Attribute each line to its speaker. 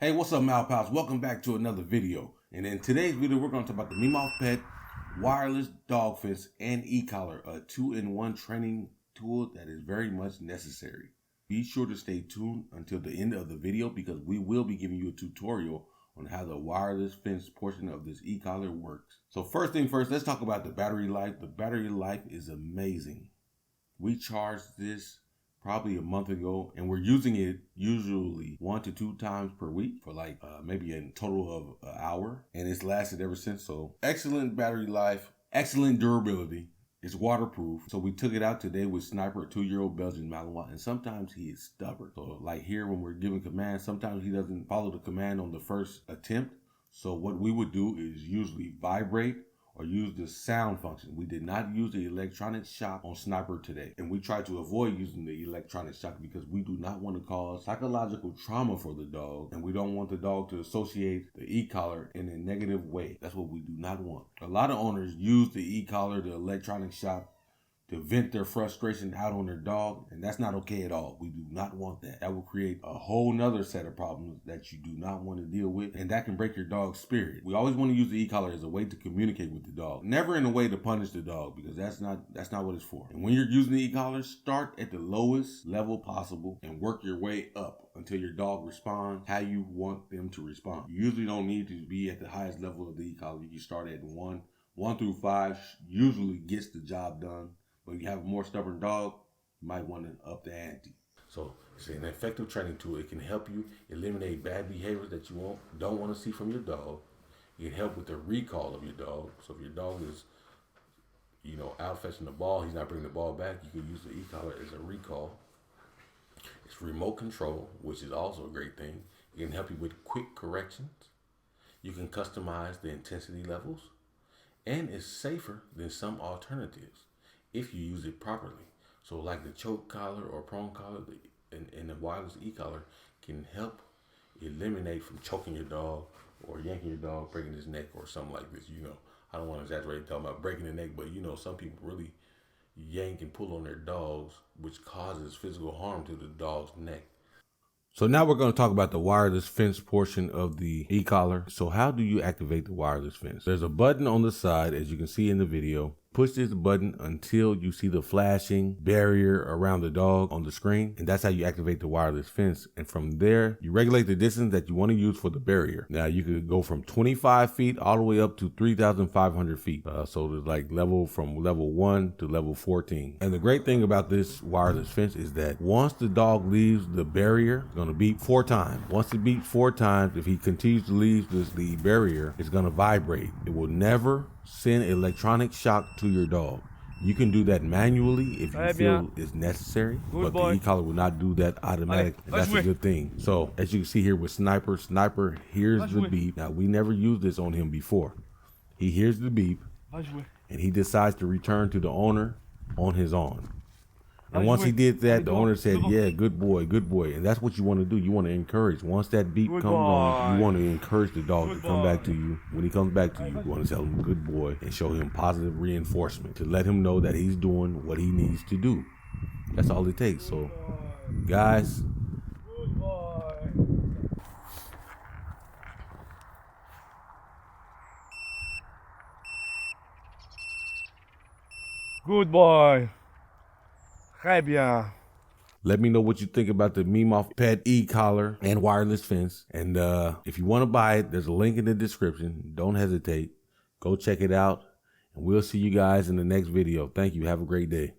Speaker 1: Hey, what's up, Malpals? Welcome back to another video. And in today's video, we're going to talk about the Mimofpet Wireless Dog Fence and e-collar, a 2-in-1 training tool that is very much necessary. Be sure to stay tuned until the end of the video because we will be giving you a tutorial on how the wireless fence portion of this e-collar works. So first thing first, let's talk about the battery life. The battery life is amazing. We charged this probably a month ago, and we're using it usually 1 to 2 times per week for maybe a total of an hour, and it's lasted ever since. So excellent battery life, excellent durability. It's waterproof. So we took it out today with Sniper, a 2-year-old Belgian Malinois, and sometimes he is stubborn. So like here when we're giving commands, sometimes he doesn't follow the command on the first attempt. So what we would do is usually vibrate or use the sound function. We did not use the electronic shock on Sniper today. And we tried to avoid using the electronic shock because we do not want to cause psychological trauma for the dog. And we don't want the dog to associate the e-collar in a negative way. That's what we do not want. A lot of owners use the e-collar, the electronic shock, to vent their frustration out on their dog, and that's not okay at all. We do not want that. That will create a whole nother set of problems that you do not want to deal with, and that can break your dog's spirit. We always want to use the e-collar as a way to communicate with the dog, never in a way to punish the dog, because that's not what it's for. And when you're using the e-collar, start at the lowest level possible and work your way up until your dog responds how you want them to respond. You usually don't need to be at the highest level of the e-collar. You can start at 1 through 5 usually gets the job done. But if you have a more stubborn dog, you might want to up the ante. So it's an effective training tool. It can help you eliminate bad behaviors that you don't want to see from your dog. It can help with the recall of your dog. So if your dog is, out fetching the ball, he's not bringing the ball back, you can use the e-collar as a recall. It's remote control, which is also a great thing. It can help you with quick corrections. You can customize the intensity levels. And it's safer than some alternatives if you use it properly. So like the choke collar or prong collar and the wireless e-collar can help eliminate from choking your dog or yanking your dog, breaking his neck or something like this. I don't want to exaggerate talking about breaking the neck, but some people really yank and pull on their dogs, which causes physical harm to the dog's neck. So now we're going to talk about the wireless fence portion of the e-collar. So how do you activate the wireless fence? There's a button on the side, as you can see in the video. Push this button until you see the flashing barrier around the dog on the screen, and that's how you activate the wireless fence. And from there, you regulate the distance that you want to use for the barrier. Now, you could go from 25 feet all the way up to 3,500 feet. So there's like from level 1 to level 14. And the great thing about this wireless fence is that once the dog leaves the barrier, it's going to beep 4 times. Once it beeps 4 times, if he continues to leave the barrier, it's going to vibrate. It will never send electronic shock to your dog. You can do that manually if you feel it's necessary, but the e-collar will not do that automatically. And that's a good thing. So as you can see here with Sniper hears the beep. Now we never used this on him before. He hears the beep and he decides to return to the owner on his own. And once he did that, the owner said, yeah, good boy. And that's what you want to do. You want to encourage. Once that beep comes on, you want to encourage the dog to come back to you. When he comes back to you, you want to tell him good boy and show him positive reinforcement to let him know that he's doing what he needs to do. That's all it takes. So, guys,
Speaker 2: good boy. Très bien.
Speaker 1: Let me know what you think about the Mimofpet e-collar and wireless fence. And if you want to buy it, there's a link in the description. Don't hesitate. Go check it out. And we'll see you guys in the next video. Thank you. Have a great day.